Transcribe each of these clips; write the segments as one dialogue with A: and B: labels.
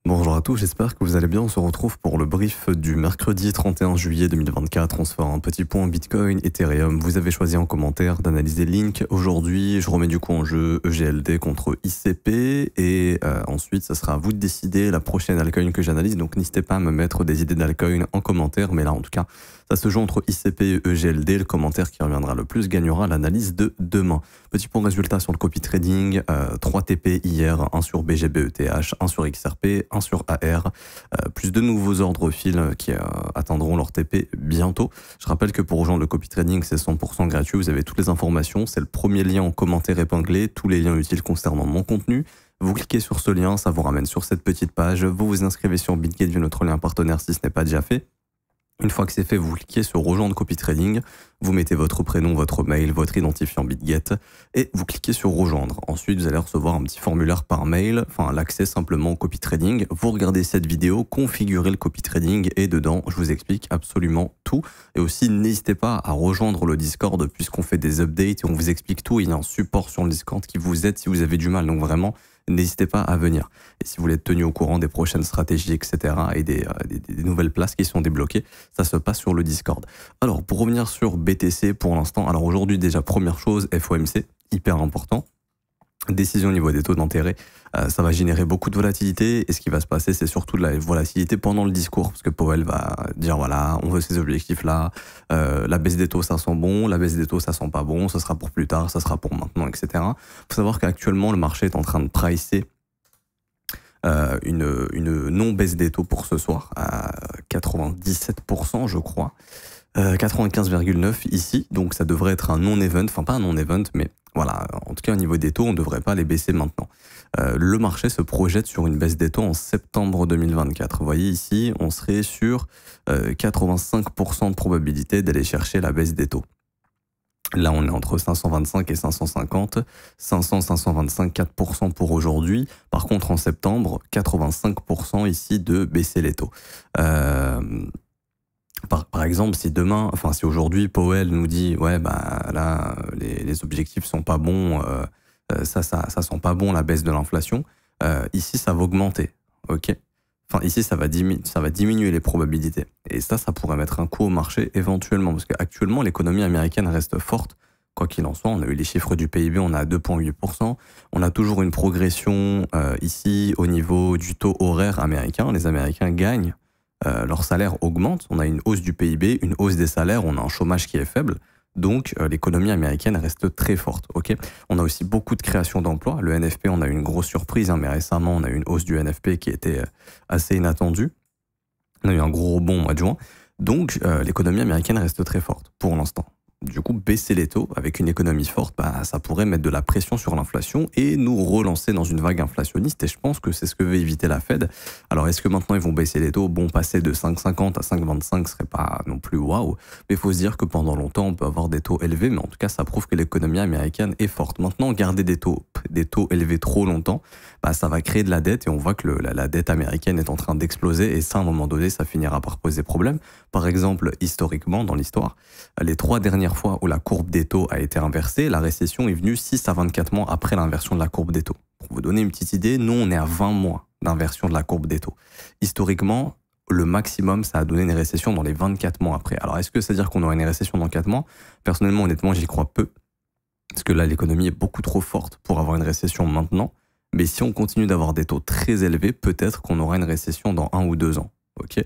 A: Bonjour à tous, j'espère que vous allez bien. On se retrouve pour le brief du mercredi 31 juillet 2024. On se fera un petit point Bitcoin, Ethereum. Vous avez choisi en commentaire d'analyser Link. Aujourd'hui, je remets du coup en jeu EGLD contre ICP. Et ensuite, ça sera à vous de décider la prochaine altcoin que j'analyse. Donc n'hésitez pas à me mettre des idées d'altcoin en commentaire. Mais là, en tout cas, ça se joue entre ICP et EGLD. Le commentaire qui reviendra le plus gagnera l'analyse de demain. Petit point résultat sur le copy trading. 3 TP hier, 1 sur BGBETH, 1 sur XRP, 1 sur AR, plus de nouveaux ordres fil qui atteindront leur TP bientôt. Je rappelle que pour rejoindre le copy trading, c'est 100% gratuit. Vous avez toutes les informations. C'est le premier lien en commentaire épinglé. Tous les liens utiles concernant mon contenu. Vous cliquez sur ce lien, ça vous ramène sur cette petite page. Vous vous inscrivez sur Bitget via notre lien partenaire si ce n'est pas déjà fait. Une fois que c'est fait, vous cliquez sur rejoindre copy trading, vous mettez votre prénom, votre mail, votre identifiant Bitget et vous cliquez sur rejoindre. Ensuite, vous allez recevoir un petit formulaire par mail, enfin l'accès simplement au copy trading. Vous regardez cette vidéo, configurez le copy trading et dedans, je vous explique absolument tout. Et aussi, n'hésitez pas à rejoindre le Discord puisqu'on fait des updates et on vous explique tout. Il y a un support sur le Discord qui vous aide si vous avez du mal. Donc vraiment, n'hésitez pas à venir. Et si vous voulez être tenu au courant des prochaines stratégies, etc. et des nouvelles places qui sont débloquées, ça se passe sur le Discord. Alors, pour revenir sur BTC pour l'instant, alors aujourd'hui déjà, première chose, FOMC, hyper important. Décision au niveau des taux d'intérêt, ça va générer beaucoup de volatilité et ce qui va se passer, c'est surtout de la volatilité pendant le discours parce que Powell va dire voilà, on veut ces objectifs-là, la baisse des taux ça sent bon, la baisse des taux ça sent pas bon, ça sera pour plus tard, ça sera pour maintenant, etc. Il faut savoir qu'actuellement le marché est en train de pricer une non-baisse des taux pour ce soir à 97% je crois. 95,9 ici, donc ça devrait être un non-event, enfin pas un non-event, mais voilà, en tout cas au niveau des taux, on ne devrait pas les baisser maintenant. Le marché se projette sur une baisse des taux en septembre 2024. Vous voyez ici, on serait sur 85% de probabilité d'aller chercher la baisse des taux. Là, on est entre 525 et 550, 500, 525, 4% pour aujourd'hui. Par contre, en septembre, 85% ici de baisser les taux. Par exemple, si demain, enfin si aujourd'hui Powell nous dit ouais bah là les objectifs sont pas bons, ça sent pas bon la baisse de l'inflation, ici ça va augmenter, ok. Enfin ici ça va diminuer les probabilités et ça pourrait mettre un coup au marché éventuellement parce qu'actuellement l'économie américaine reste forte. Quoi qu'il en soit, on a eu les chiffres du PIB, on est à 2,8%. On a toujours une progression ici au niveau du taux horaire américain. Les Américains gagnent. Leur salaire augmente, on a une hausse du PIB, une hausse des salaires, on a un chômage qui est faible, donc l'économie américaine reste très forte. Okay, on a aussi beaucoup de création d'emplois, le NFP, on a eu une grosse surprise, hein, mais récemment on a eu une hausse du NFP qui était assez inattendue, on a eu un gros rebond au mois de juin, donc l'économie américaine reste très forte pour l'instant. Du coup, baisser les taux avec une économie forte, bah, ça pourrait mettre de la pression sur l'inflation et nous relancer dans une vague inflationniste. Et je pense que c'est ce que veut éviter la Fed. Alors, est-ce que maintenant ils vont baisser les taux? Bon, passer de 5,50 à 5,25 serait pas non plus waouh. Mais il faut se dire que pendant longtemps, on peut avoir des taux élevés. Mais en tout cas, ça prouve que l'économie américaine est forte. Maintenant, garder des taux élevés trop longtemps, bah, ça va créer de la dette. Et on voit que la dette américaine est en train d'exploser. Et ça, à un moment donné, ça finira par poser problème. Par exemple, historiquement, dans l'histoire, les 3 dernières fois où la courbe des taux a été inversée, la récession est venue 6 à 24 mois après l'inversion de la courbe des taux. Pour vous donner une petite idée, nous, on est à 20 mois d'inversion de la courbe des taux. Historiquement, le maximum, ça a donné une récession dans les 24 mois après. Alors, est-ce que ça veut dire qu'on aura une récession dans 4 mois? Personnellement, honnêtement, j'y crois peu. Parce que là, l'économie est beaucoup trop forte pour avoir une récession maintenant. Mais si on continue d'avoir des taux très élevés, peut-être qu'on aura une récession dans 1 ou 2 ans. Ok.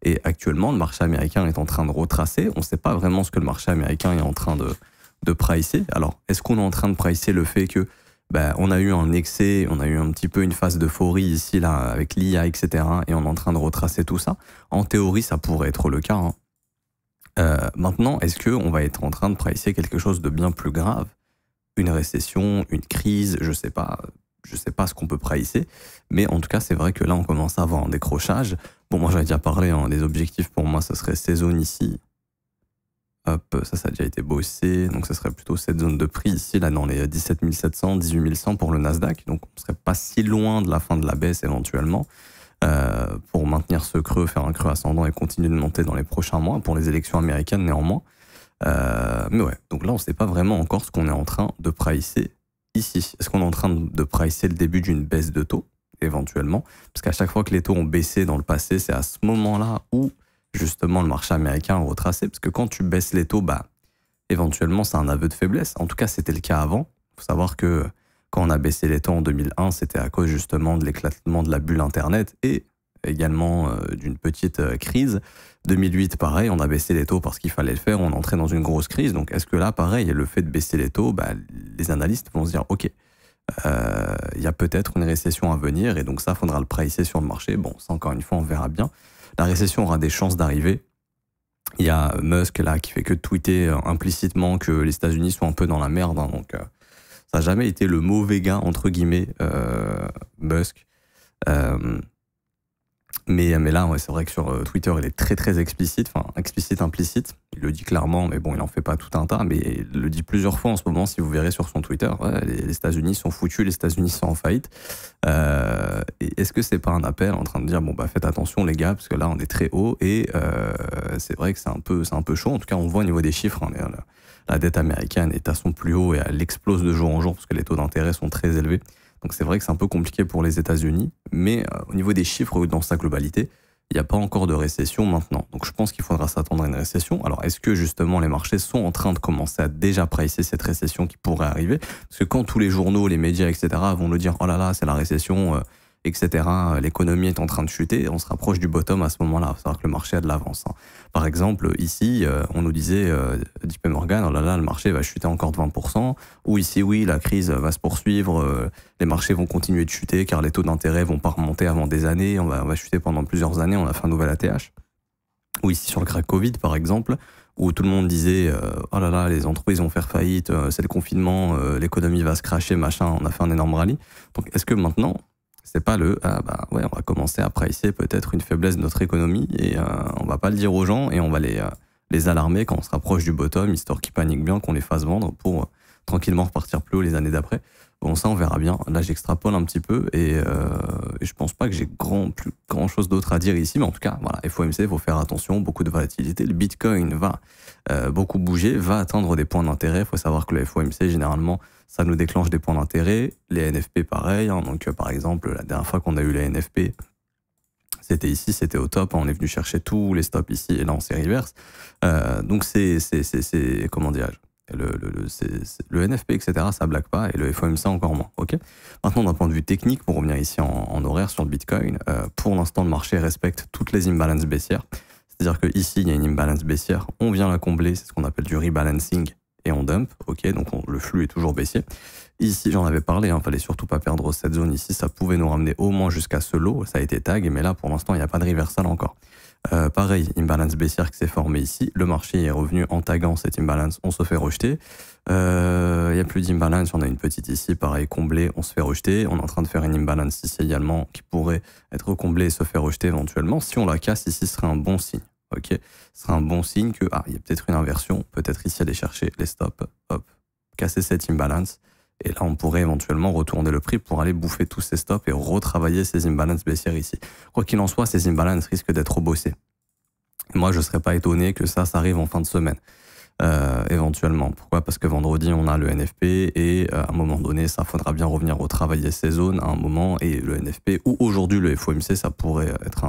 A: Et actuellement, le marché américain est en train de retracer. On ne sait pas vraiment ce que le marché américain est en train de pricer. Alors, est-ce qu'on est en train de pricer le fait que on a eu un excès, on a eu un petit peu une phase d'euphorie ici, là, avec l'IA, etc. Et on est en train de retracer tout ça? En théorie, ça pourrait être le cas. Hein. Maintenant, est-ce qu'on va être en train de pricer quelque chose de bien plus grave? Une récession, une crise, je sais pas ce qu'on peut pricer, mais en tout cas, c'est vrai que là, on commence à avoir un décrochage. Bon, moi, j'avais déjà parlé, hein, des objectifs, pour moi, ça serait ces zones ici. Hop, ça a déjà été bossé, donc ça serait plutôt cette zone de prix ici, là, dans les 17 700, 18 100 pour le Nasdaq, donc on serait pas si loin de la fin de la baisse, éventuellement, pour maintenir ce creux, faire un creux ascendant et continuer de monter dans les prochains mois, pour les élections américaines, néanmoins. Mais ouais, donc là, on ne sait pas vraiment encore ce qu'on est en train de pricer ici. Est-ce qu'on est en train de pricer le début d'une baisse de taux? éventuellement, parce qu'à chaque fois que les taux ont baissé dans le passé, c'est à ce moment-là où justement le marché américain a retracé, parce que quand tu baisses les taux, éventuellement c'est un aveu de faiblesse. En tout cas, c'était le cas avant. Il faut savoir que quand on a baissé les taux en 2001, c'était à cause justement de l'éclatement de la bulle Internet et également d'une petite crise. 2008, pareil, on a baissé les taux parce qu'il fallait le faire, on entrait dans une grosse crise. Donc est-ce que là, pareil, le fait de baisser les taux, les analystes vont se dire, ok, il y a peut-être une récession à venir et donc ça, il faudra le pricer sur le marché. Bon, ça encore une fois, on verra bien. La récession aura des chances d'arriver. Il y a Musk là qui fait que tweeter implicitement que les États-Unis sont un peu dans la merde. Hein, donc ça n'a jamais été le mauvais gars, entre guillemets, Musk. Mais là, ouais, c'est vrai que sur Twitter, il est très très explicite, enfin explicite, implicite. Il le dit clairement, mais bon, il en fait pas tout un tas. Mais il le dit plusieurs fois en ce moment, si vous verrez sur son Twitter. Ouais, les États-Unis sont foutus, les États-Unis sont en faillite. Et est-ce que c'est pas un appel en train de dire, bon, faites attention les gars, parce que là, on est très haut. Et c'est vrai que c'est un peu chaud. En tout cas, on voit au niveau des chiffres, hein, la dette américaine est à son plus haut et elle explose de jour en jour parce que les taux d'intérêt sont très élevés. Donc c'est vrai que c'est un peu compliqué pour les États-Unis, mais au niveau des chiffres dans sa globalité, il n'y a pas encore de récession maintenant. Donc je pense qu'il faudra s'attendre à une récession. Alors est-ce que justement les marchés sont en train de commencer à déjà pricer cette récession qui pourrait arriver? Parce que quand tous les journaux, les médias, etc. vont nous dire « Oh là là, c'est la récession », etc., l'économie est en train de chuter, on se rapproche du bottom à ce moment-là. Il faut savoir que le marché a de l'avance. Hein. Par exemple, ici, on nous disait, JP Morgan, oh là là, le marché va chuter encore de 20%, ou ici, oui, la crise va se poursuivre, les marchés vont continuer de chuter car les taux d'intérêt vont pas remonter avant des années, on va chuter pendant plusieurs années, on a fait un nouvel ATH. Ou ici, sur le crack Covid, par exemple, où tout le monde disait oh là là, les entreprises vont faire faillite, c'est le confinement, l'économie va se crasher, machin, on a fait un énorme rallye. Donc, est-ce que maintenant, c'est pas ouais, on va commencer à pricer peut-être une faiblesse de notre économie et on va pas le dire aux gens et on va les alarmer quand on se rapproche du bottom, histoire qu'ils paniquent bien, qu'on les fasse vendre pour tranquillement repartir plus haut les années d'après. Bon, ça, on verra bien. Là, j'extrapole un petit peu et je pense pas que j'ai plus grand chose d'autre à dire ici, mais en tout cas, voilà, FOMC, il faut faire attention, beaucoup de volatilité. Le Bitcoin va beaucoup bouger, va atteindre des points d'intérêt. Il faut savoir que le FOMC, généralement, ça nous déclenche des points d'intérêt. Les NFP, pareil. Hein. Donc, par exemple, la dernière fois qu'on a eu les NFP, c'était ici, c'était au top. On est venu chercher tous les stops ici et là, on s'est reverse. Donc, comment dirais-je? Le NFP, etc., ça blague pas, et le FOMC encore moins. Ok. Maintenant, d'un point de vue technique, pour revenir ici en horaire sur le Bitcoin, pour l'instant, le marché respecte toutes les imbalances baissières. C'est-à-dire qu'ici, il y a une imbalance baissière, on vient la combler, c'est ce qu'on appelle du rebalancing, et on dump. Ok, donc le flux est toujours baissier. Ici, j'en avais parlé, fallait surtout pas perdre cette zone ici, ça pouvait nous ramener au moins jusqu'à ce lot, ça a été tag, mais là, pour l'instant, il n'y a pas de reversal encore. Pareil, imbalance baissière qui s'est formée ici. Le marché est revenu en taguant cette imbalance, on se fait rejeter. Il n'y a plus d'imbalance, on a une petite ici, pareil, comblée, on se fait rejeter. On est en train de faire une imbalance ici également qui pourrait être comblée et se faire rejeter éventuellement. Si on la casse ici, ce serait un bon signe. Ok, ce serait un bon signe que il y a peut-être une inversion, peut-être ici aller chercher les stops, hop, casser cette imbalance. Et là, on pourrait éventuellement retourner le prix pour aller bouffer tous ces stops et retravailler ces imbalances baissières ici. Quoi qu'il en soit, ces imbalances risquent d'être rebossées. Moi, je ne serais pas étonné que ça arrive en fin de semaine, éventuellement. Pourquoi? Parce que vendredi, on a le NFP et à un moment donné, ça faudra bien revenir retravailler ces zones à un moment. Et le NFP ou aujourd'hui le FOMC, ça pourrait être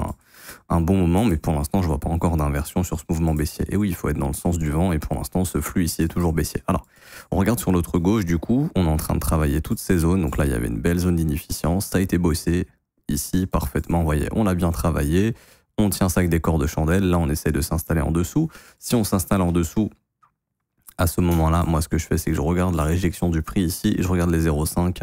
A: un bon moment, mais pour l'instant, je vois pas encore d'inversion sur ce mouvement baissier. Et oui, il faut être dans le sens du vent, et pour l'instant, ce flux ici est toujours baissier. Alors, on regarde sur l'autre gauche, du coup, on est en train de travailler toutes ces zones. Donc là, il y avait une belle zone d'inefficience, ça a été bossé ici parfaitement. Vous voyez, on l'a bien travaillé, on tient ça avec des cordes de chandelle. Là, on essaie de s'installer en dessous. Si on s'installe en dessous, à ce moment-là, moi, ce que je fais, c'est que je regarde la réjection du prix ici, je regarde les 0,5.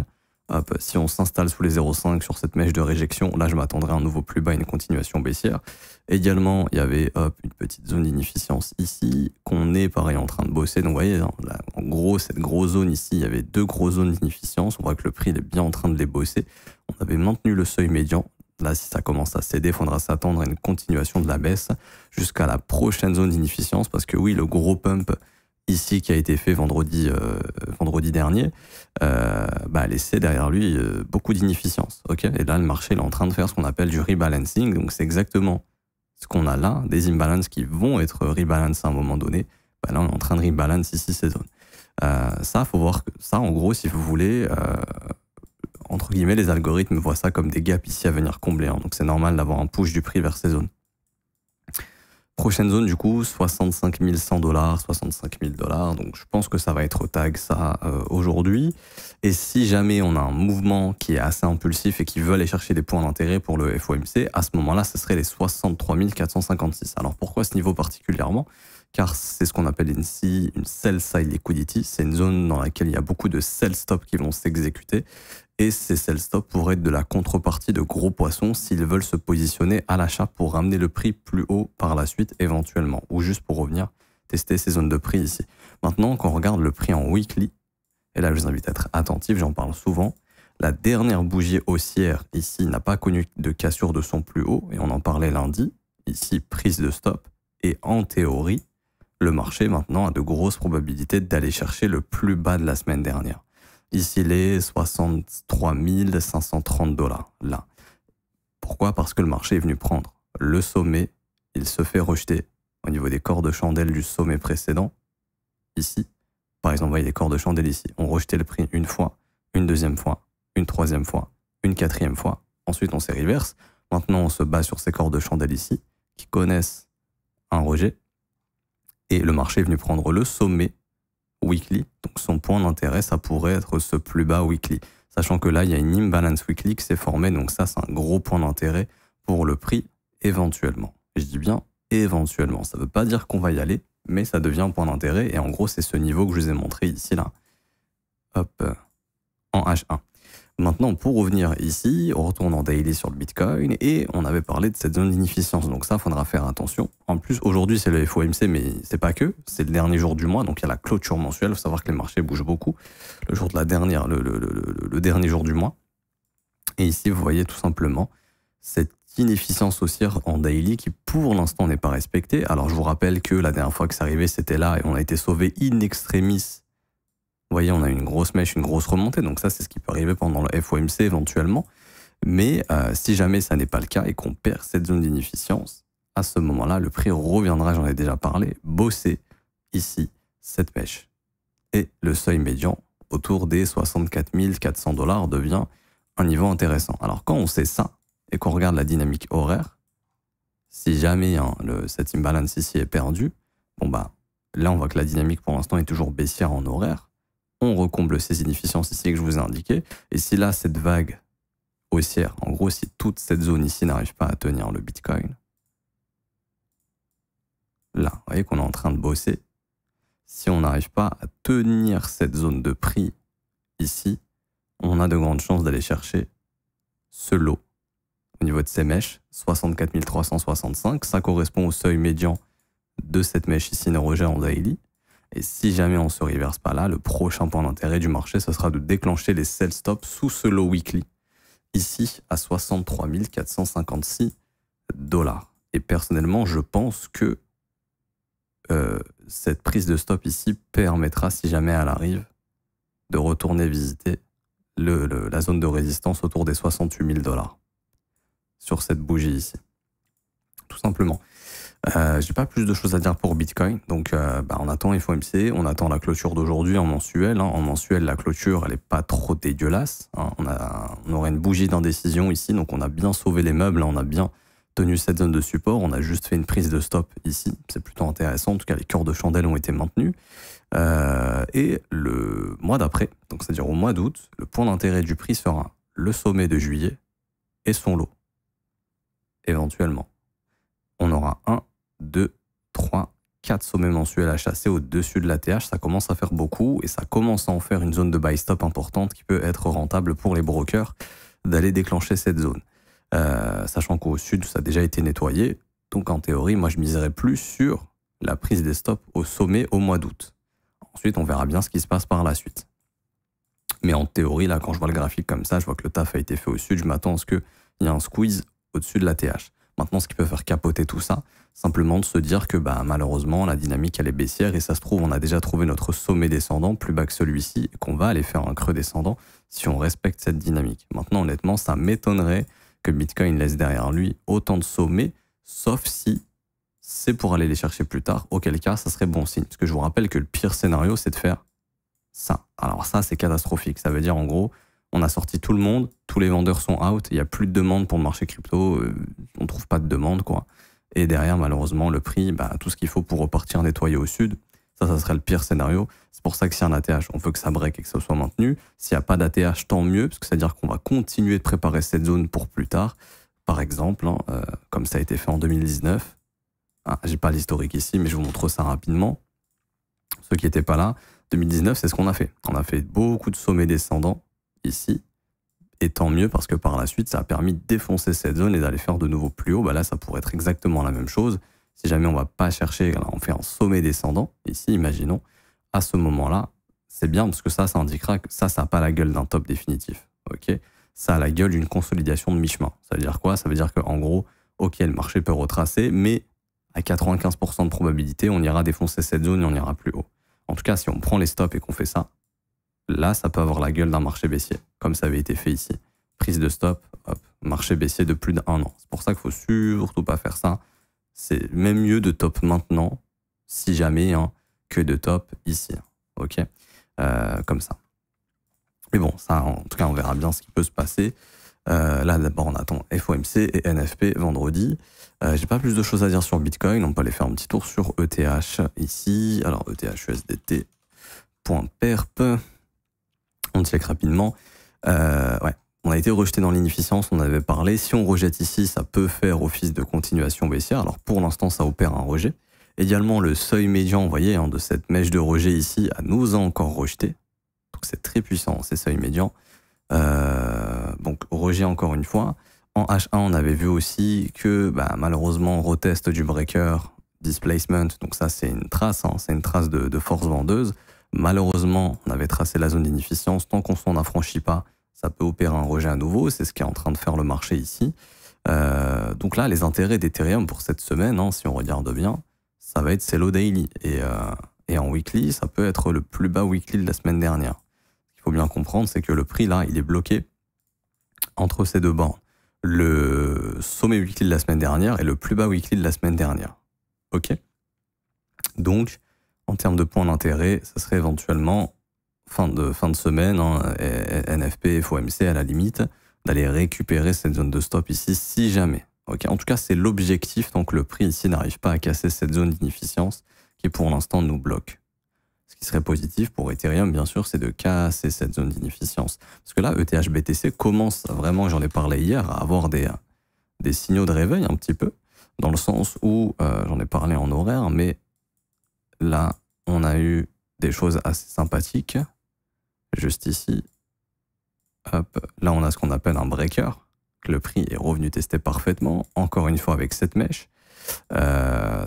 A: Hop, si on s'installe sous les 0,5 sur cette mèche de réjection, là je m'attendrai à un nouveau plus bas, une continuation baissière. Également, il y avait une petite zone d'inefficience ici, qu'on est pareil en train de bosser. Donc vous voyez, là, en gros, cette grosse zone ici, il y avait deux grosses zones d'inefficience. On voit que le prix il est bien en train de les bosser. On avait maintenu le seuil médian. Là, si ça commence à céder, il faudra s'attendre à une continuation de la baisse jusqu'à la prochaine zone d'inefficience. Parce que oui, le gros pump ici qui a été fait vendredi dernier, laissait derrière lui beaucoup d'inefficience. Okay, et là, le marché il est en train de faire ce qu'on appelle du rebalancing. Donc, c'est exactement ce qu'on a là, des imbalances qui vont être rebalance à un moment donné. Là, on est en train de rebalance ici ces zones. Ça, faut voir que ça, en gros, si vous voulez, entre guillemets, les algorithmes voient ça comme des gaps ici à venir combler. Hein. Donc c'est normal d'avoir un push du prix vers ces zones. Prochaine zone, du coup, 65 100 $, 65 000 $. Donc, je pense que ça va être tag, ça, aujourd'hui. Et si jamais on a un mouvement qui est assez impulsif et qui veut aller chercher des points d'intérêt pour le FOMC, à ce moment-là, ce serait les 63 456. Alors, pourquoi ce niveau particulièrement? Car c'est ce qu'on appelle une sell side liquidity. C'est une zone dans laquelle il y a beaucoup de sell stop qui vont s'exécuter. Et ces sell stop pourraient être de la contrepartie de gros poissons s'ils veulent se positionner à l'achat pour ramener le prix plus haut par la suite éventuellement, ou juste pour revenir tester ces zones de prix ici. Maintenant, quand on regarde le prix en weekly, et là je vous invite à être attentif, j'en parle souvent, la dernière bougie haussière ici n'a pas connu de cassure de son plus haut, et on en parlait lundi, ici prise de stop, et en théorie, le marché maintenant a de grosses probabilités d'aller chercher le plus bas de la semaine dernière. Ici, les 63 530 $. Là. Pourquoi? Parce que le marché est venu prendre le sommet. Il se fait rejeter au niveau des corps de chandelle du sommet précédent. Ici, par exemple, vous voyez les corps de chandelle ici. On rejetait le prix une fois, une deuxième fois, une troisième fois, une quatrième fois. Ensuite, on s'est reverse. Maintenant, on se bat sur ces corps de chandelle ici qui connaissent un rejet. Et le marché est venu prendre le sommet weekly, donc son point d'intérêt, ça pourrait être ce plus bas weekly. Sachant que là, il y a une imbalance weekly qui s'est formée, donc ça, c'est un gros point d'intérêt pour le prix, éventuellement. Je dis bien éventuellement. Ça ne veut pas dire qu'on va y aller, mais ça devient un point d'intérêt, et en gros, c'est ce niveau que je vous ai montré ici, là. Hop, en H1. Maintenant, pour revenir ici, on retourne en daily sur le Bitcoin et on avait parlé de cette zone d'inefficience. Donc ça, il faudra faire attention. En plus, aujourd'hui, c'est le FOMC, mais c'est pas que. C'est le dernier jour du mois, donc il y a la clôture mensuelle. Il faut savoir que les marchés bougent beaucoup. Le jour de la dernière, le dernier jour du mois. Et ici, vous voyez tout simplement cette inefficience haussière en daily qui, pour l'instant, n'est pas respectée. Alors, je vous rappelle que la dernière fois que c'est arrivé, c'était là et on a été sauvé in extremis. Vous voyez, on a une grosse mèche, une grosse remontée. Donc ça, c'est ce qui peut arriver pendant le FOMC éventuellement. Mais si jamais ça n'est pas le cas et qu'on perd cette zone d'inefficience, à ce moment-là, le prix reviendra, j'en ai déjà parlé, bosser ici cette mèche. Et le seuil médian autour des 64 400 $ devient un niveau intéressant. Alors quand on sait ça et qu'on regarde la dynamique horaire, si jamais cette imbalance ici est perdue, bon bah là on voit que la dynamique pour l'instant est toujours baissière en horaire. On recomble ces inefficiences ici que je vous ai indiquées. Et si là, cette vague haussière, en gros, si toute cette zone ici n'arrive pas à tenir le Bitcoin, là, vous voyez qu'on est en train de bosser. Si on n'arrive pas à tenir cette zone de prix ici, on a de grandes chances d'aller chercher ce lot au niveau de ces mèches, 64 365. Ça correspond au seuil médian de cette mèche ici, ne rejet en daily. Et si jamais on ne se reverse pas là, le prochain point d'intérêt du marché, ce sera de déclencher les sell stops sous ce low weekly, ici à 63 456 $. Et personnellement, je pense que cette prise de stop ici permettra, si jamais elle arrive, de retourner visiter la zone de résistance autour des 68 000 $ sur cette bougie ici. Tout simplement. J'ai pas plus de choses à dire pour Bitcoin, donc on attend FOMC, on attend la clôture d'aujourd'hui en mensuel. Hein. En mensuel, la clôture, elle est pas trop dégueulasse. Hein. On aurait une bougie d'indécision ici, donc on a bien sauvé les meubles, on a bien tenu cette zone de support, on a juste fait une prise de stop ici. C'est plutôt intéressant, en tout cas les cœurs de chandelle ont été maintenus. Et le mois d'après, donc c'est-à-dire au mois d'août, le point d'intérêt du prix sera le sommet de juillet et son lot, éventuellement. On aura 1, 2, 3, 4 sommets mensuels à chasser au-dessus de l'ATH. Ça commence à faire beaucoup et ça commence à en faire une zone de buy stop importante qui peut être rentable pour les brokers d'aller déclencher cette zone. Sachant qu'au sud, ça a déjà été nettoyé. Donc en théorie, moi je miserais plus sur la prise des stops au sommet au mois d'août. Ensuite, on verra bien ce qui se passe par la suite. Mais en théorie, là, quand je vois le graphique comme ça, je vois que le taf a été fait au sud. Je m'attends à ce qu'il y ait un squeeze au-dessus de l'ATH. Maintenant, ce qui peut faire capoter tout ça, simplement de se dire que malheureusement, la dynamique, elle est baissière et ça se trouve, on a déjà trouvé notre sommet descendant plus bas que celui-ci et qu'on va aller faire un creux descendant si on respecte cette dynamique. Maintenant, honnêtement, ça m'étonnerait que Bitcoin laisse derrière lui autant de sommets, sauf si c'est pour aller les chercher plus tard, auquel cas, ça serait bon signe. Parce que je vous rappelle que le pire scénario, c'est de faire ça. Alors ça, c'est catastrophique. Ça veut dire, en gros, On a sorti tout le monde, tous les vendeurs sont out, il n'y a plus de demande pour le marché crypto, on ne trouve pas de demande, quoi. Et derrière, malheureusement, le prix, tout ce qu'il faut pour repartir nettoyer au sud, ça serait le pire scénario. C'est pour ça que si un ATH, on veut que ça break et que ça soit maintenu. S'il n'y a pas d'ATH, tant mieux, parce que c'est-à-dire qu'on va continuer de préparer cette zone pour plus tard. Par exemple, comme ça a été fait en 2019. J'ai pas l'historique ici, mais je vous montre ça rapidement. Ceux qui n'étaient pas là, 2019, c'est ce qu'on a fait. On a fait beaucoup de sommets descendants ici. Et tant mieux, parce que par la suite, ça a permis de défoncer cette zone et d'aller faire de nouveau plus haut. Là, ça pourrait être exactement la même chose. Si jamais on va pas chercher, là, on fait un sommet descendant, ici, imaginons, à ce moment-là, c'est bien parce que ça indiquera que ça n'a pas la gueule d'un top définitif. Ok, ça a la gueule d'une consolidation de mi-chemin. Ça veut dire quoi? Ça veut dire qu'en gros, ok, le marché peut retracer, mais à 95% de probabilité, on ira défoncer cette zone et on ira plus haut. En tout cas, si on prend les stops et qu'on fait ça, là, ça peut avoir la gueule d'un marché baissier, comme ça avait été fait ici. Prise de stop, hop, marché baissier de plus d'1 an. C'est pour ça qu'il faut surtout pas faire ça. C'est même mieux de top maintenant, si jamais, que de top ici. Ok, comme ça. Mais bon, ça, en tout cas, on verra bien ce qui peut se passer. Là, d'abord, on attend FOMC et NFP vendredi. J'ai pas plus de choses à dire sur Bitcoin. On peut aller faire un petit tour sur ETH ici. Alors, ETH USDT.perp. On check rapidement. Ouais, on a été rejeté dans l'inefficience, on avait parlé. Si on rejette ici, ça peut faire office de continuation baissière. Alors pour l'instant, ça opère un rejet. Également, le seuil médian, vous voyez, de cette mèche de rejet ici, nous a encore rejeté. Donc c'est très puissant, ces seuils médians. Donc rejet encore une fois. En H1, on avait vu aussi que malheureusement, retest du breaker displacement. Donc ça, c'est une trace, c'est une trace de force vendeuse. Malheureusement, on avait tracé la zone d'inefficience. Tant qu'on s'en affranchit pas, ça peut opérer un rejet à nouveau. C'est ce qui est en train de faire le marché ici. Donc là, les intérêts d'Ethereum pour cette semaine, si on regarde bien, ça va être Celo Daily. Et en weekly, ça peut être le plus bas weekly de la semaine dernière. Ce qu'il faut bien comprendre, c'est que le prix, là, il est bloqué entre ces deux bornes. Le sommet weekly de la semaine dernière et le plus bas weekly de la semaine dernière. OK? Donc, en termes de points d'intérêt, ça serait éventuellement fin de semaine, NFP, FOMC à la limite, d'aller récupérer cette zone de stop ici, si jamais. Okay, en tout cas, c'est l'objectif tant que le prix ici n'arrive pas à casser cette zone d'inefficience qui pour l'instant nous bloque. Ce qui serait positif pour Ethereum, bien sûr, c'est de casser cette zone d'inefficience. Parce que là, ETH BTC commence vraiment, j'en ai parlé hier, à avoir des signaux de réveil un petit peu, dans le sens où, j'en ai parlé en horaire, mais là, on a eu des choses assez sympathiques. Juste ici. Hop. Là, on a ce qu'on appelle un breaker. Le prix est revenu tester parfaitement. Encore une fois avec cette mèche.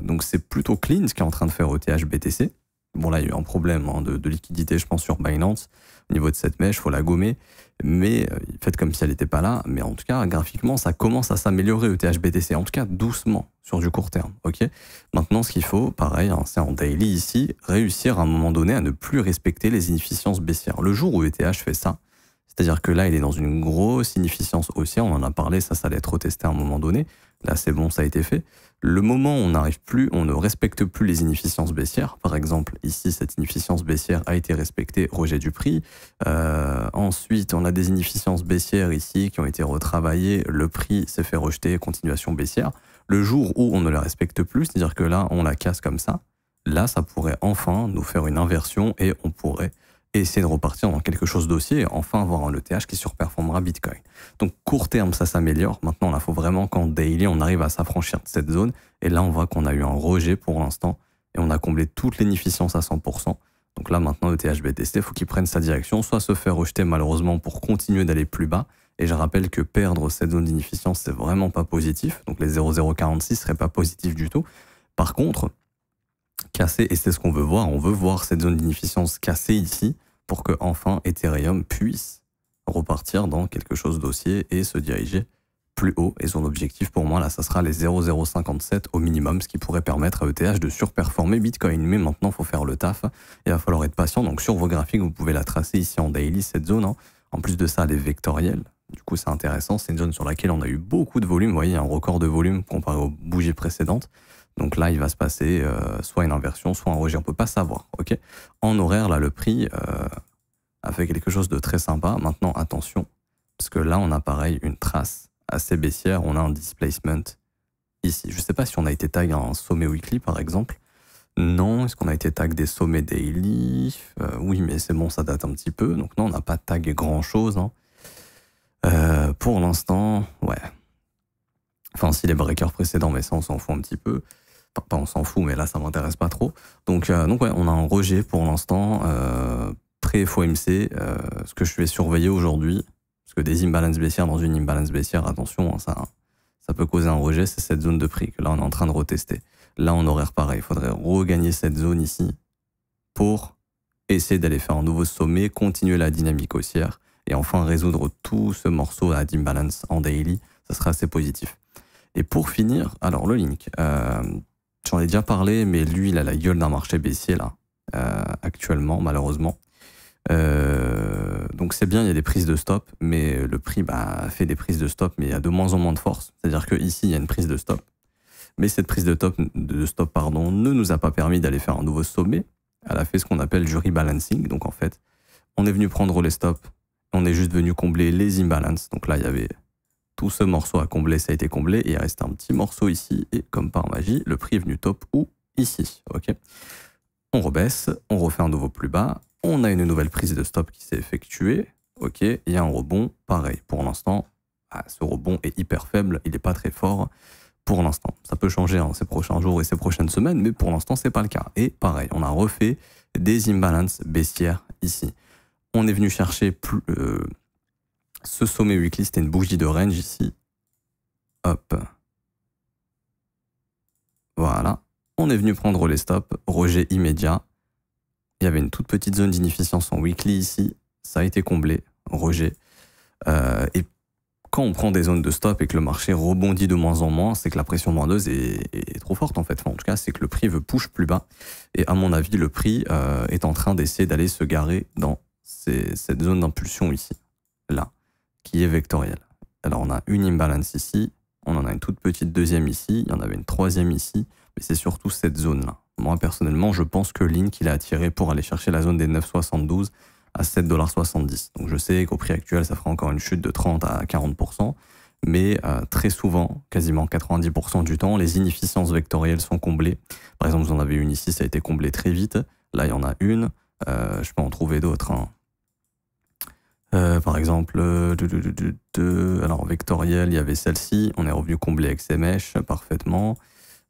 A: Donc, c'est plutôt clean ce qu'est en train de faire ETH BTC. Bon, là, il y a eu un problème de liquidité, je pense, sur Binance. Au niveau de cette mèche, il faut la gommer. Mais faites comme si elle n'était pas là. Mais en tout cas, graphiquement, ça commence à s'améliorer, ETH BTC. En tout cas, doucement, sur du court terme. Ok. Maintenant, ce qu'il faut, pareil, c'est en daily ici, réussir à un moment donné à ne plus respecter les inefficiences baissières. Le jour où ETH fait ça, c'est-à-dire que là, il est dans une grosse inefficience haussière. On en a parlé, ça allait être retesté à un moment donné. Là, c'est bon, ça a été fait. Le moment où on n'arrive plus, on ne respecte plus les inefficiences baissières. Par exemple, ici, cette inefficience baissière a été respectée, rejet du prix. Ensuite, on a des inefficiences baissières ici qui ont été retravaillées. Le prix s'est fait rejeter, continuation baissière. Le jour où on ne la respecte plus, c'est-à-dire que là, on la casse comme ça, là, ça pourrait enfin nous faire une inversion et on pourrait essayer de repartir dans quelque chose d'haussier et enfin avoir un ETH qui surperformera Bitcoin. Donc court terme, ça s'améliore. Maintenant, il faut vraiment qu'en daily, on arrive à s'affranchir de cette zone. Et là, on voit qu'on a eu un rejet pour l'instant et on a comblé toute l'inefficience à 100%. Donc là, maintenant, ETH BTC, il faut qu'il prenne sa direction, soit se faire rejeter malheureusement pour continuer d'aller plus bas. Et je rappelle que perdre cette zone d'inefficience, c'est vraiment pas positif. Donc les 0,046 seraient pas positifs du tout. Par contre, casser, et c'est ce qu'on veut voir, on veut voir cette zone d'inefficience cassée ici pour que enfin Ethereum puisse repartir dans quelque chose d'haussier et se diriger plus haut. Et son objectif pour moi, là, ça sera les 0,057 au minimum, ce qui pourrait permettre à ETH de surperformer Bitcoin. Mais maintenant, il faut faire le taf. Il va falloir être patient. Donc sur vos graphiques, vous pouvez la tracer ici en daily, cette zone. En plus de ça, elle est vectorielle. Du coup, c'est intéressant. C'est une zone sur laquelle on a eu beaucoup de volume. Vous voyez, un record de volume comparé aux bougies précédentes. Donc là, il va se passer soit une inversion, soit un rejet. On ne peut pas savoir. Okay, en horaire, là, le prix, a fait quelque chose de très sympa. Maintenant, attention, parce que là, on a pareil une trace assez baissière. On a un displacement ici. Je ne sais pas si on a été tag un sommet weekly, par exemple. Non. Est-ce qu'on a été tag des sommets daily? Oui, mais c'est bon, ça date un petit peu. Donc non, on n'a pas tag grand-chose. Hein. Pour l'instant, ouais. Enfin, si les breakers précédents, mais ça, on s'en fout un petit peu. Enfin, pas on s'en fout, mais là, ça m'intéresse pas trop. Donc ouais, on a un rejet pour l'instant. Pré-FOMC, ce que je vais surveiller aujourd'hui, parce que des imbalances baissières dans une imbalance baissière, attention, hein, ça peut causer un rejet, c'est cette zone de prix que là, on est en train de retester. Là, en horaire pareil, il faudrait regagner cette zone ici pour essayer d'aller faire un nouveau sommet, continuer la dynamique haussière et enfin résoudre tout ce morceau à d'imbalance en daily. Ça sera assez positif. Et pour finir, alors le link, j'en ai déjà parlé, mais lui, il a la gueule d'un marché baissier là, actuellement, malheureusement. Donc c'est bien, il y a des prises de stop, mais le prix fait des prises de stop, mais il y a de moins en moins de force. C'est-à-dire qu'ici, il y a une prise de stop. Mais cette prise de stop, ne nous a pas permis d'aller faire un nouveau sommet. Elle a fait ce qu'on appelle du rebalancing. Donc en fait, on est venu prendre les stops, on est juste venu combler les imbalances. Donc là, il y avait tout ce morceau à combler, ça a été comblé, et il reste un petit morceau ici, et comme par magie, le prix est venu top ou ici. Ok. On rebaisse, on refait un nouveau plus bas, on a une nouvelle prise de stop qui s'est effectuée. Ok, il y a un rebond, pareil. Pour l'instant, ce rebond est hyper faible, il n'est pas très fort. Pour l'instant, ça peut changer hein, ces prochains jours et ces prochaines semaines, mais pour l'instant, c'est pas le cas. Et pareil, on a refait des imbalances baissières ici. On est venu chercher ce sommet weekly, c'était une bougie de range ici. Hop. Voilà. On est venu prendre les stops, rejet immédiat. Il y avait une toute petite zone d'inefficience en weekly ici. Ça a été comblé, rejet. Et quand on prend des zones de stop et que le marché rebondit de moins en moins, c'est que la pression vendeuse est trop forte en fait. Enfin, en tout cas, c'est que le prix veut push plus bas. Et à mon avis, le prix est en train d'essayer d'aller se garer dans cette zone d'impulsion ici, là, qui est vectorielle. Alors on a une imbalance ici, on en a une toute petite deuxième ici, il y en avait une troisième ici, mais c'est surtout cette zone-là. Moi, personnellement, je pense que Link, il a attiré pour aller chercher la zone des 9,72 à 7,70 $. Donc je sais qu'au prix actuel, ça fera encore une chute de 30 à 40%, mais très souvent, quasiment 90% du temps, les inefficiences vectorielles sont comblées. Par exemple, vous en avez une ici, ça a été comblé très vite. Là, il y en a une. Je peux en trouver d'autres. Hein. Par exemple, alors vectorielle, il y avait celle-ci, on est revenu combler avec ces mèches parfaitement.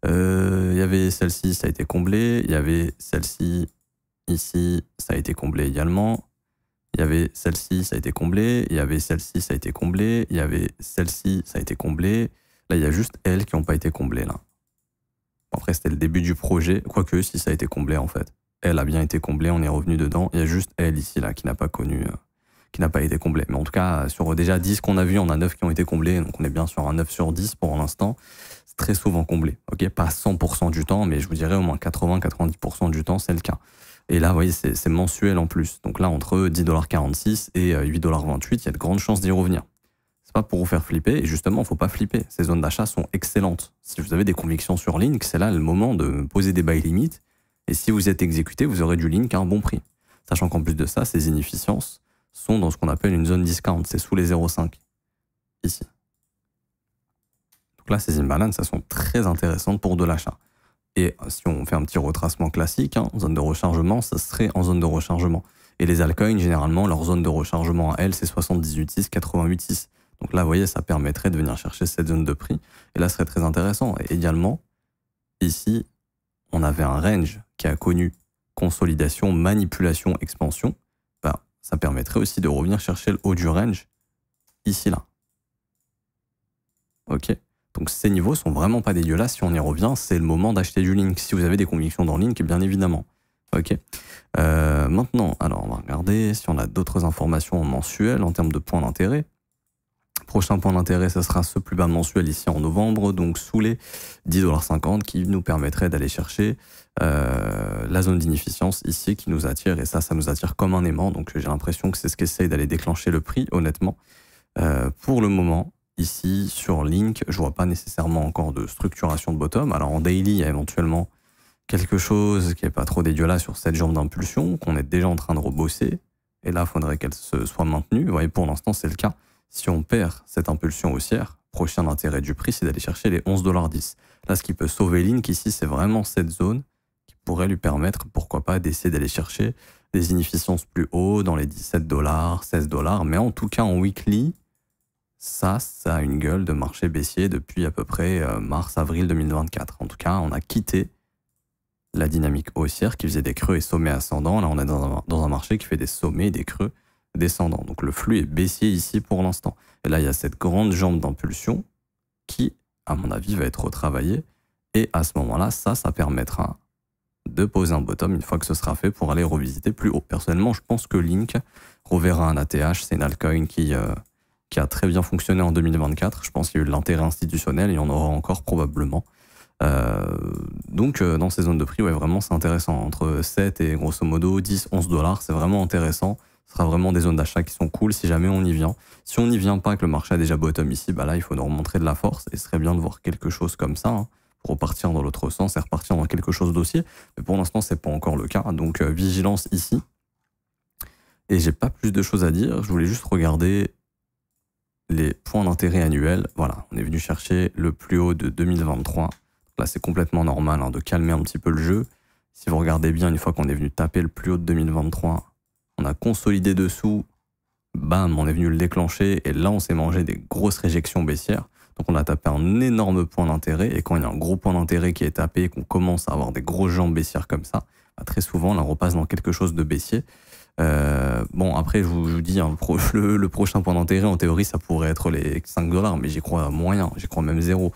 A: Il y avait celle-ci, ça a été comblé. Il y avait celle-ci, ici, ça a été comblé également. Il y avait celle-ci, ça a été comblé. Il y avait celle-ci, ça a été comblé. Il y avait celle-ci, ça a été comblé. Là, il y a juste elles qui n'ont pas été comblées, là. Après, c'était le début du projet. Quoique, si ça a été comblé, en fait. Elle a bien été comblée, on est revenu dedans. Il y a juste elle, ici, là, qui n'a pas connu... qui n'a pas été comblée. Mais en tout cas, sur déjà 10 qu'on a vu, on a 9 qui ont été comblés. Donc, on est bien sur un 9 sur 10 pour l'instant. C'est très souvent comblé. Ok, pas 100% du temps, mais je vous dirais au moins 80-90% du temps, c'est le cas. Et là, vous voyez, c'est mensuel en plus. Donc là, entre 10,46 $ et 8,28 $, il y a de grandes chances d'y revenir. C'est pas pour vous faire flipper. Et justement, il faut pas flipper. Ces zones d'achat sont excellentes. Si vous avez des convictions sur Link, c'est là le moment de poser des buy limits. Et si vous êtes exécuté, vous aurez du Link à un bon prix. Sachant qu'en plus de ça, ces inefficiences sont dans ce qu'on appelle une zone discount. C'est sous les 0,5. Ici. Donc là, ces imbalances, elles sont très intéressantes pour de l'achat. Et si on fait un petit retracement classique, hein, zone de rechargement, ça serait en zone de rechargement. Et les altcoins, généralement, leur zone de rechargement à elles, c'est 78,6, 88,6. Donc là, vous voyez, ça permettrait de venir chercher cette zone de prix. Et là, ce serait très intéressant. Et également, ici, on avait un range qui a connu consolidation, manipulation, expansion. Bah, ça permettrait aussi de revenir chercher le haut du range, ici, là. Ok. Donc ces niveaux sont vraiment pas dégueulasses. Si on y revient, c'est le moment d'acheter du Link. Si vous avez des convictions dans Link, bien évidemment. Ok. Maintenant, alors on va regarder si on a d'autres informations mensuelles en termes de points d'intérêt. Prochain point d'intérêt, ce sera ce plus bas mensuel ici en novembre, donc sous les 10,50 $, qui nous permettrait d'aller chercher la zone d'inefficience ici qui nous attire. Et ça nous attire comme un aimant. Donc j'ai l'impression que c'est ce qu'essaye d'aller déclencher le prix, honnêtement. Pour le moment, ici, sur Link, je vois pas nécessairement encore de structuration de bottom. Alors en daily, il y a éventuellement quelque chose qui est pas trop dégueulasse sur cette jambe d'impulsion, qu'on est déjà en train de rebosser. et là, il faudrait qu'elle se soit maintenue. Vous voyez, pour l'instant, c'est le cas. Si on perd cette impulsion haussière, prochain intérêt du prix, c'est d'aller chercher les 11,10 $. Là, ce qui peut sauver Link ici, c'est vraiment cette zone qui pourrait lui permettre, pourquoi pas, d'essayer d'aller chercher des inefficiences plus hauts dans les 17 $, 16 $. Mais en tout cas, en weekly, ça a une gueule de marché baissier depuis à peu près mars-avril 2024. En tout cas, on a quitté la dynamique haussière qui faisait des creux et sommets ascendants. Là, on est dans un marché qui fait des sommets et des creux descendants. Donc le flux est baissier ici pour l'instant. Et là, il y a cette grande jambe d'impulsion qui, à mon avis, va être retravaillée. Et à ce moment-là, ça permettra de poser un bottom une fois que ce sera fait pour aller revisiter plus haut. Personnellement, je pense que Link reverra un ATH. C'est une altcoin qui a très bien fonctionné en 2024. Je pense qu'il y a eu de l'intérêt institutionnel et il y en aura encore probablement. Donc dans ces zones de prix, ouais, vraiment c'est intéressant. Entre 7 et grosso modo 10, 11 $, c'est vraiment intéressant. Ce sera vraiment des zones d'achat qui sont cool si jamais on y vient. Si on n'y vient pas, que le marché a déjà bottom ici, bah là il faut nous remontrer de la force et ce serait bien de voir quelque chose comme ça, hein, pour repartir dans l'autre sens et repartir dans quelque chose d'haussier. Mais pour l'instant, c'est pas encore le cas. Donc vigilance ici. Et j'ai pas plus de choses à dire. Je voulais juste regarder les points d'intérêt annuels. Voilà, on est venu chercher le plus haut de 2023. Là, c'est complètement normal hein, de calmer un petit peu le jeu. Si vous regardez bien, une fois qu'on est venu taper le plus haut de 2023, on a consolidé dessous, bam, on est venu le déclencher, et là, on s'est mangé des grosses réjections baissières. Donc, on a tapé un énorme point d'intérêt, et quand il y a un gros point d'intérêt qui est tapé, et qu'on commence à avoir des grosses jambes baissières comme ça, bah, très souvent, là, on repasse dans quelque chose de baissier. Bon, après, je vous dis, hein, le prochain point d'intérêt, en théorie, ça pourrait être les 5 $, mais j'y crois moyen, j'y crois même zéro.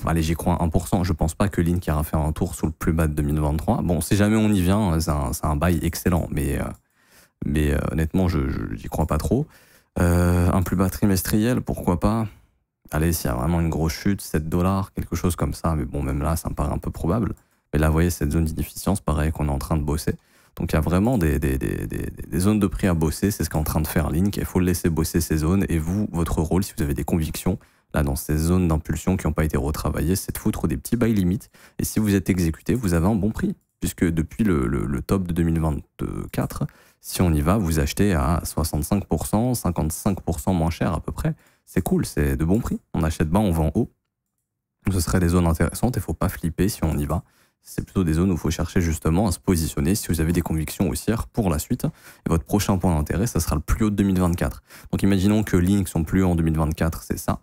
A: Allez, j'y crois 1%. Je pense pas que Link ira faire un tour sous le plus bas de 2023. Bon, si jamais on y vient, c'est un bail excellent, mais honnêtement, je n'y crois pas trop. Un plus bas trimestriel, pourquoi pas? Allez, s'il y a vraiment une grosse chute, 7 $, quelque chose comme ça, mais bon, même là, ça me paraît un peu probable. Mais là, vous voyez, cette zone d'inefficience, pareil qu'on est en train de bosser. Donc il y a vraiment des zones de prix à bosser, c'est ce qu'est en train de faire Link, il faut le laisser bosser ces zones, et vous, votre rôle, si vous avez des convictions, là dans ces zones d'impulsion qui n'ont pas été retravaillées, c'est de foutre des petits buy limites, et si vous êtes exécuté, vous avez un bon prix, puisque depuis le top de 2024, si on y va, vous achetez à 65%, 55% moins cher à peu près, c'est cool, c'est de bons prix, on achète bas, on vend haut, ce serait des zones intéressantes, il ne faut pas flipper si on y va. C'est plutôt des zones où il faut chercher justement à se positionner si vous avez des convictions haussières pour la suite. Et votre prochain point d'intérêt, ça sera le plus haut de 2024. Donc imaginons que Link, son plus haut en 2024, c'est ça.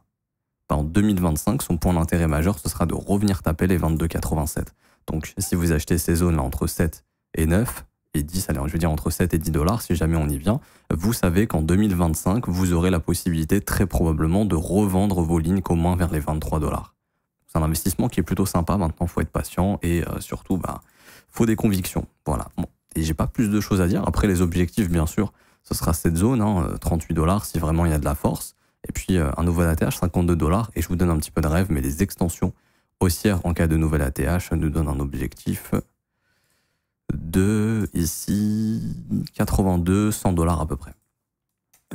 A: En 2025, son point d'intérêt majeur, ce sera de revenir taper les 22,87. Donc si vous achetez ces zones-là entre 7 et 9 et 10, allez, je veux dire entre 7 et 10 $, si jamais on y vient, vous savez qu'en 2025, vous aurez la possibilité très probablement de revendre vos lignes au moins vers les 23 $. C'est un investissement qui est plutôt sympa. Maintenant, il faut être patient et surtout, faut des convictions. Voilà. Bon. Et j'ai pas plus de choses à dire. Après, les objectifs, bien sûr, ce sera cette zone, hein, 38 $ si vraiment il y a de la force. Et puis, un nouvel ATH, 52 $. Et je vous donne un petit peu de rêve, mais les extensions haussières en cas de nouvel ATH nous donnent un objectif de, ici, 82, 100 $ à peu près.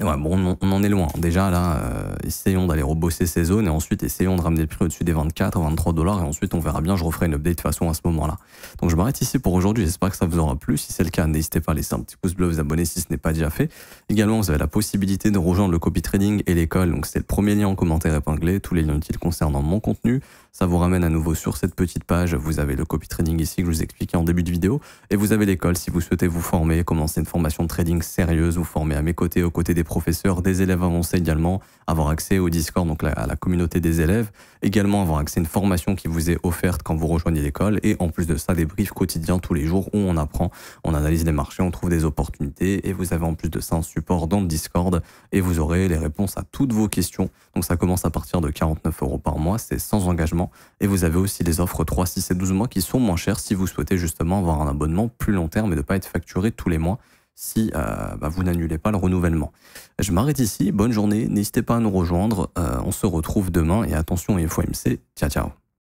A: Ouais, bon, on en est loin. Déjà, là, essayons d'aller rebosser ces zones et ensuite essayons de ramener le prix au-dessus des 24, 23 $ et ensuite on verra bien. Je referai une update de toute façon à ce moment-là. Donc je m'arrête ici pour aujourd'hui. J'espère que ça vous aura plu. Si c'est le cas, n'hésitez pas à laisser un petit pouce bleu, vous abonner si ce n'est pas déjà fait. Également, vous avez la possibilité de rejoindre le copy trading et l'école. Donc c'est le premier lien en commentaire épinglé. Tous les liens utiles concernant mon contenu. Ça vous ramène à nouveau sur cette petite page. Vous avez le copy trading ici que je vous expliquais en début de vidéo. Et vous avez l'école si vous souhaitez vous former, commencer une formation de trading sérieuse, vous former à mes côtés, aux côtés des professeurs, des élèves avancés également, avoir accès au Discord, donc à la communauté des élèves, également avoir accès à une formation qui vous est offerte quand vous rejoignez l'école, et en plus de ça, des briefs quotidiens tous les jours où on apprend, on analyse les marchés, on trouve des opportunités, et vous avez en plus de ça un support dans le Discord, et vous aurez les réponses à toutes vos questions. Donc ça commence à partir de 49 € par mois, c'est sans engagement, et vous avez aussi les offres 3, 6 et 12 mois qui sont moins chères si vous souhaitez justement avoir un abonnement plus long terme et ne pas être facturé tous les mois si vous n'annulez pas le renouvellement. Je m'arrête ici, bonne journée, n'hésitez pas à nous rejoindre, on se retrouve demain et attention FOMC, ciao ciao.